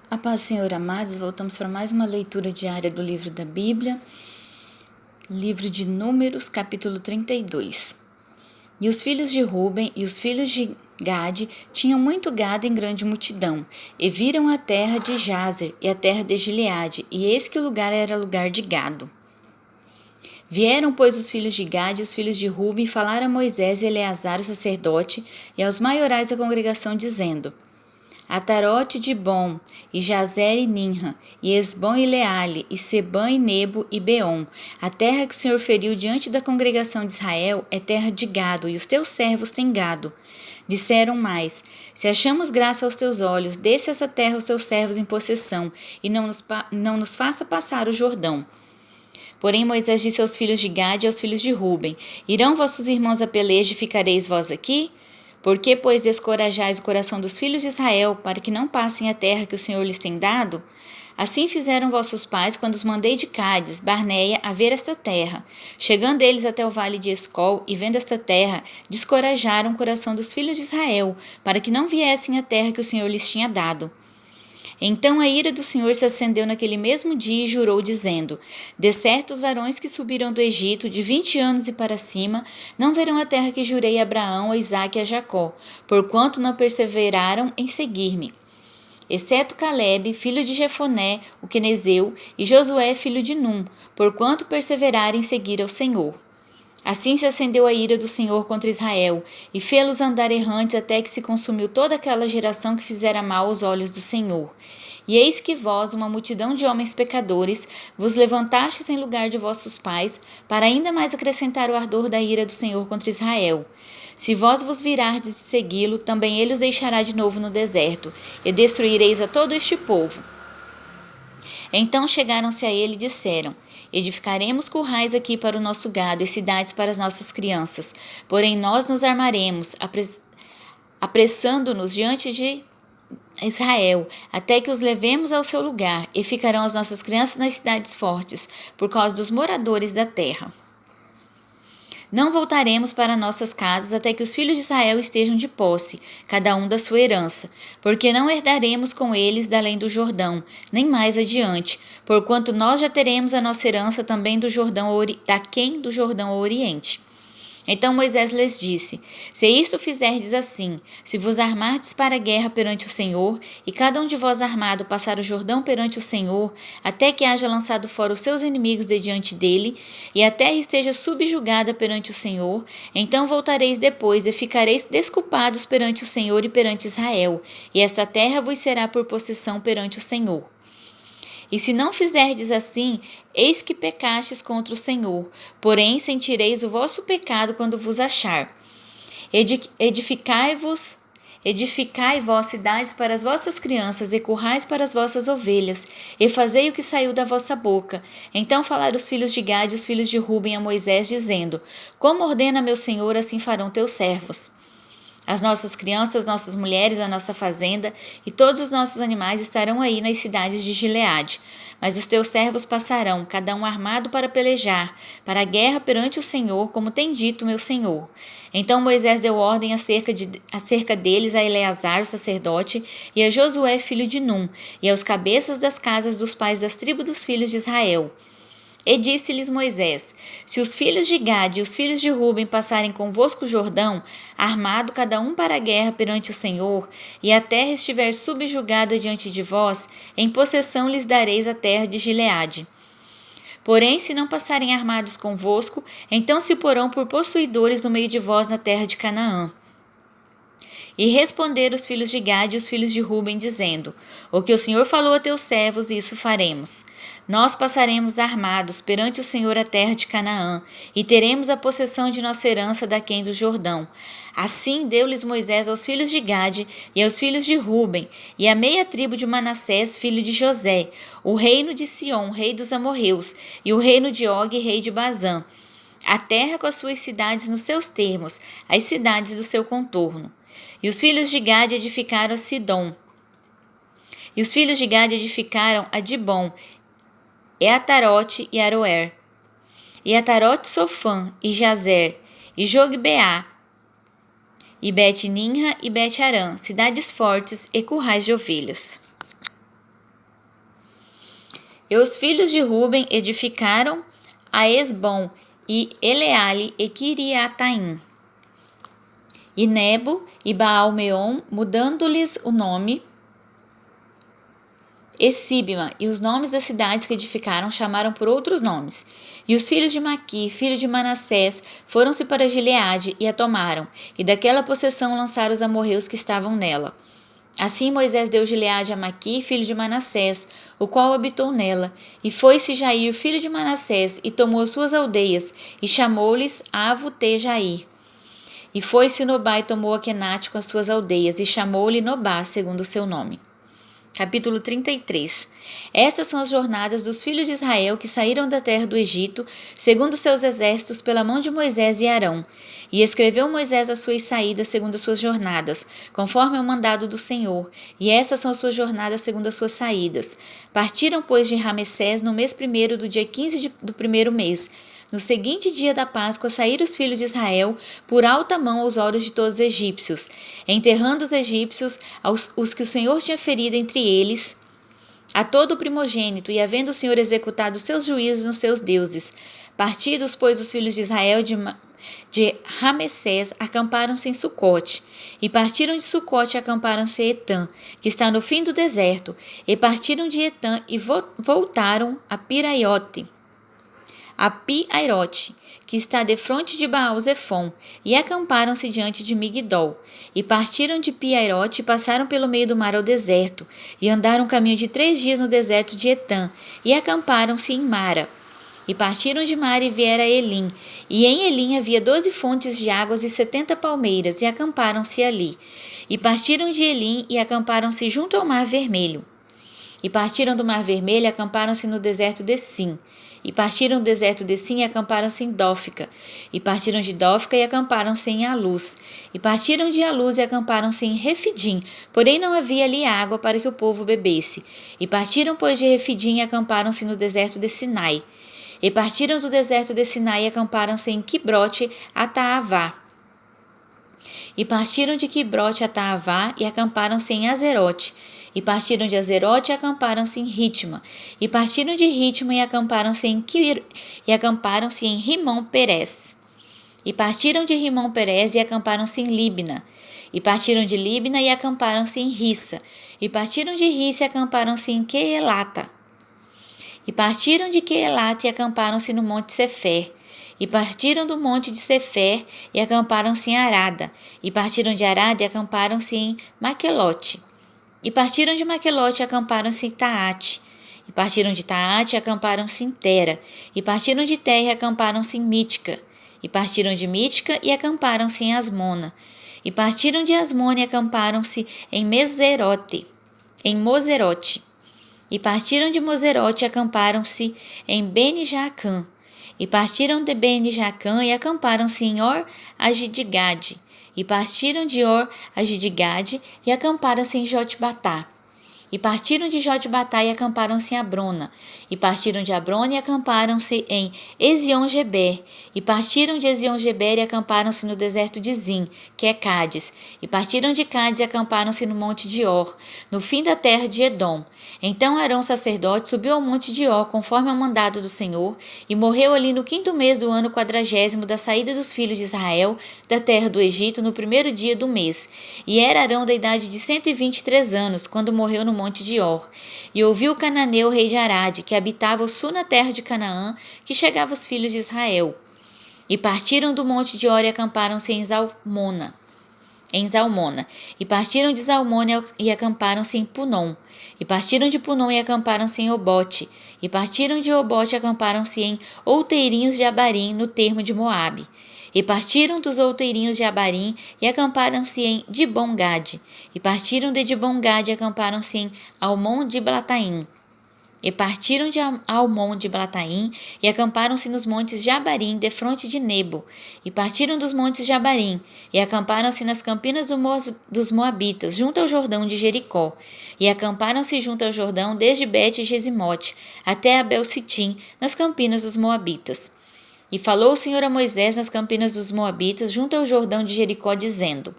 A paz, Senhor amados, voltamos para mais uma leitura diária do livro da Bíblia, livro de Números, capítulo 32. E os filhos de Ruben e os filhos de Gade tinham muito gado em grande multidão, e viram a terra de Jazer e a terra de Gileade, e eis que o lugar era lugar de gado. Vieram, pois, os filhos de Gade e os filhos de Ruben e falaram a Moisés e Eleazar, o sacerdote, e aos maiorais da congregação, dizendo: Atarote de Bom, e Jazer e Ninra, e Esbom e Leale, e Sebã e Nebo e Beom. A terra que o Senhor feriu diante da congregação de Israel é terra de gado, e os teus servos têm gado. Disseram mais: Se achamos graça aos teus olhos, desce essa terra aos teus servos em possessão, e não nos faça passar o Jordão. Porém Moisés disse aos filhos de Gade e aos filhos de Ruben: Irão vossos irmãos a peleja e ficareis vós aqui? Por que, pois, descorajais o coração dos filhos de Israel, para que não passem a terra que o Senhor lhes tem dado? Assim fizeram vossos pais quando os mandei de Cádiz, Barneia, a ver esta terra. Chegando eles até o vale de Escol, e vendo esta terra, descorajaram o coração dos filhos de Israel, para que não viessem à terra que o Senhor lhes tinha dado. Então a ira do Senhor se acendeu naquele mesmo dia e jurou, dizendo: De certo os varões que subiram do Egito, de 20 anos e para cima, não verão a terra que jurei a Abraão, a Isaque e a Jacó, porquanto não perseveraram em seguir-me. Exceto Calebe, filho de Jefoné, o quenezeu, e Josué, filho de Num, porquanto perseverarem em seguir ao Senhor. Assim se acendeu a ira do Senhor contra Israel, e fê-los andar errantes até que se consumiu toda aquela geração que fizera mal aos olhos do Senhor. E eis que vós, uma multidão de homens pecadores, vos levantastes em lugar de vossos pais, para ainda mais acrescentar o ardor da ira do Senhor contra Israel. Se vós vos virardes de segui-lo, também ele os deixará de novo no deserto, e destruireis a todo este povo. Então chegaram-se a ele e disseram: Edificaremos currais aqui para o nosso gado e cidades para as nossas crianças. Porém nós nos armaremos, apressando-nos diante de Israel, até que os levemos ao seu lugar, e ficarão as nossas crianças nas cidades fortes, por causa dos moradores da terra. Não voltaremos para nossas casas até que os filhos de Israel estejam de posse, cada um da sua herança, porque não herdaremos com eles da além do Jordão, nem mais adiante, porquanto nós já teremos a nossa herança também do Jordão daquém do Jordão ao Oriente. Então Moisés lhes disse: Se isto fizerdes assim, se vos armardes para a guerra perante o Senhor, e cada um de vós armado passar o Jordão perante o Senhor, até que haja lançado fora os seus inimigos de diante dele, e a terra esteja subjugada perante o Senhor, então voltareis depois e ficareis desculpados perante o Senhor e perante Israel, e esta terra vos será por possessão perante o Senhor. E se não fizerdes assim, eis que pecastes contra o Senhor, porém sentireis o vosso pecado quando vos achar. Edificai vós cidades para as vossas crianças e currais para as vossas ovelhas, e fazei o que saiu da vossa boca. Então falaram os filhos de Gade e os filhos de Ruben a Moisés, dizendo: Como ordena meu Senhor, assim farão teus servos. As nossas crianças, nossas mulheres, a nossa fazenda e todos os nossos animais estarão aí nas cidades de Gileade. Mas os teus servos passarão, cada um armado para pelejar, para a guerra perante o Senhor, como tem dito meu Senhor. Então Moisés deu ordem acerca deles a Eleazar, o sacerdote, e a Josué, filho de Num, e aos cabeças das casas dos pais das tribos dos filhos de Israel. E disse-lhes Moisés: Se os filhos de Gade e os filhos de Ruben passarem convosco o Jordão, armado cada um para a guerra perante o Senhor, e a terra estiver subjugada diante de vós, em possessão lhes dareis a terra de Gileade. Porém, se não passarem armados convosco, então se porão por possuidores no meio de vós na terra de Canaã. E responderam os filhos de Gade e os filhos de Ruben, dizendo: O que o Senhor falou a teus servos, isso faremos. Nós passaremos armados perante o Senhor a terra de Canaã, e teremos a possessão de nossa herança daquém do Jordão. Assim deu-lhes Moisés aos filhos de Gade e aos filhos de Ruben, e à meia tribo de Manassés, filho de José, o reino de Sion, rei dos amorreus, e o reino de Og, rei de Bazã, a terra com as suas cidades nos seus termos, as cidades do seu contorno. E os filhos de Gade edificaram a Sidom. E os filhos de Gade edificaram a Dibom, e Atarote e Aroer. E Atarote Sofã, e Jazer, e Jogbeá, e Bet-Ninra e Bet-Arã, cidades fortes e currais de ovelhas. E os filhos de Ruben edificaram a Esbom e Eleale e Quiriataim, e Nebo e Baal-meon, mudando-lhes o nome, e Sibma, e os nomes das cidades que edificaram chamaram por outros nomes. E os filhos de Maqui, filho de Manassés, foram-se para Gileade e a tomaram, e daquela possessão lançaram os amorreus que estavam nela. Assim Moisés deu Gileade a Maqui, filho de Manassés, o qual habitou nela. E foi-se Jair, filho de Manassés, e tomou as suas aldeias, e chamou-lhes Avo-te-Jair. E foi-se Nobá e tomou a Quenate com as suas aldeias, e chamou-lhe Nobá, segundo o seu nome. Capítulo 33. Estas são as jornadas dos filhos de Israel que saíram da terra do Egito, segundo seus exércitos, pela mão de Moisés e Arão. E escreveu Moisés as suas saídas segundo as suas jornadas, conforme o mandado do Senhor. E essas são as suas jornadas segundo as suas saídas. Partiram, pois, de Ramessés no mês primeiro do dia 15 do primeiro mês. No seguinte dia da Páscoa saíram os filhos de Israel por alta mão aos olhos de todos os egípcios, enterrando os egípcios os que o Senhor tinha ferido entre eles, a todo o primogênito, e havendo o Senhor executado seus juízos nos seus deuses. Partidos, pois, os filhos de Israel de Ramessés, acamparam-se em Sucote, e partiram de Sucote e acamparam-se em Etã, que está no fim do deserto, e partiram de Etã e voltaram a Pi-Airote, que está defronte de Baal-Zefon, e acamparam-se diante de Migdol. E partiram de Pi-Airote e passaram pelo meio do mar ao deserto, e andaram um caminho de 3 dias no deserto de Etã, e acamparam-se em Mara. E partiram de Mara e vieram a Elim, e em Elim havia 12 fontes de águas e 70 palmeiras, e acamparam-se ali. E partiram de Elim e acamparam-se junto ao mar Vermelho. E partiram do mar Vermelho e acamparam-se no deserto de Sim. E partiram do deserto de Sim e acamparam-se em Dófica. E partiram de Dófica e acamparam-se em Aluz. E partiram de Aluz e acamparam-se em Refidim, porém não havia ali água para que o povo bebesse. E partiram, pois, de Refidim e acamparam-se no deserto de Sinai. E partiram do deserto de Sinai e acamparam-se em Quibrote Ataavá. E partiram de Quibrote Ataavá e acamparam-se em Azerote. E partiram de Azerote e acamparam-se em Ritma. E partiram de Ritma e acamparam-se em Rimon-Perez. E partiram de Rimon-Perez e acamparam-se em Libna. E partiram de Libna e acamparam-se em Rissa. E partiram de Rissa e acamparam-se em Queelata. E partiram de Queelata e acamparam-se no monte Sefer. E partiram do monte de Sefer e acamparam-se em Arada. E partiram de Arada e acamparam-se em Maquelote. E partiram de Maquelote e acamparam-se em Taate. E partiram de Taate e acamparam-se em Tera. E partiram de Tera e acamparam-se em Mítica. E partiram de Mítica e acamparam-se em Asmona. E partiram de Asmona e acamparam-se em Moserote. E partiram de Moserote e acamparam-se em Bene-Jaacã. E partiram de Bene-Jaacã e acamparam-se em Or-Agidgade. E partiram de Or-Agidgade e acamparam-se em Jotbatá. E partiram de Jotbatá e acamparam-se em Abrona. E partiram de Abrona e acamparam-se em Ezion-Geber. E partiram de Ezion-Geber e acamparam-se no deserto de Zim, que é Cádiz. E partiram de Cádiz e acamparam-se no monte de Or, no fim da terra de Edom. Então Arão sacerdote subiu ao monte de Or, conforme ao mandado do Senhor, e morreu ali no 5º mês do ano 40º da saída dos filhos de Israel da terra do Egito, no 1º dia do mês. E era Arão da idade de 123 anos, quando morreu no monte de Or. E ouviu Cananeu, rei de Arade, que habitava ao sul na terra de Canaã, que chegava os filhos de Israel. E partiram do monte de Or e acamparam-se em Zalmona. E partiram de Zalmona e acamparam-se em Punom. E partiram de Punom e acamparam-se em Obote. E partiram de Obote e acamparam-se em Outeirinhos de Abarim, no termo de Moabe. E partiram dos Outeirinhos de Abarim e acamparam-se em Dibongade. E partiram de Dibongade e acamparam-se em Almon-de-Blataim. E partiram de Almon-de-Blataim e acamparam-se nos montes de Abarim, defronte de Nebo. E partiram dos montes de Abarim e acamparam-se nas campinas dos Moabitas, junto ao Jordão de Jericó. E acamparam-se junto ao Jordão desde Bet-Gesimote até Abel-Sitim, nas campinas dos Moabitas. E falou o Senhor a Moisés nas campinas dos Moabitas, junto ao Jordão de Jericó, dizendo: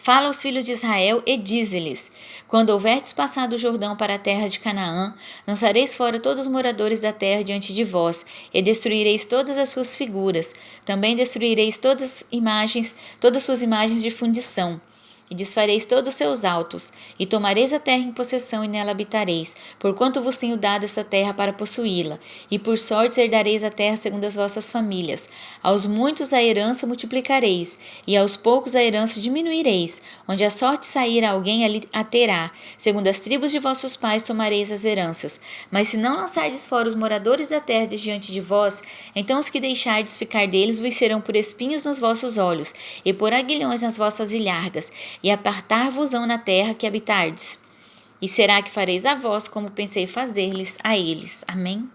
Fala aos filhos de Israel e dize-lhes: quando houverdes passado o Jordão para a terra de Canaã, lançareis fora todos os moradores da terra diante de vós, e destruireis todas as suas figuras. Também destruireis todas suas imagens de fundição. E desfareis todos os seus altos, e tomareis a terra em possessão e nela habitareis, porquanto vos tenho dado essa terra para possuí-la, e por sorte herdareis a terra segundo as vossas famílias. Aos muitos a herança multiplicareis, e aos poucos a herança diminuireis. Onde a sorte sair, alguém ali a terá. Segundo as tribos de vossos pais tomareis as heranças. Mas se não lançardes fora os moradores da terra de diante de vós, então os que deixardes ficar deles vos serão por espinhos nos vossos olhos, e por aguilhões nas vossas ilhargas, e apartar-vos-ão na terra que habitardes. E será que fareis a vós como pensei fazer-lhes a eles. Amém?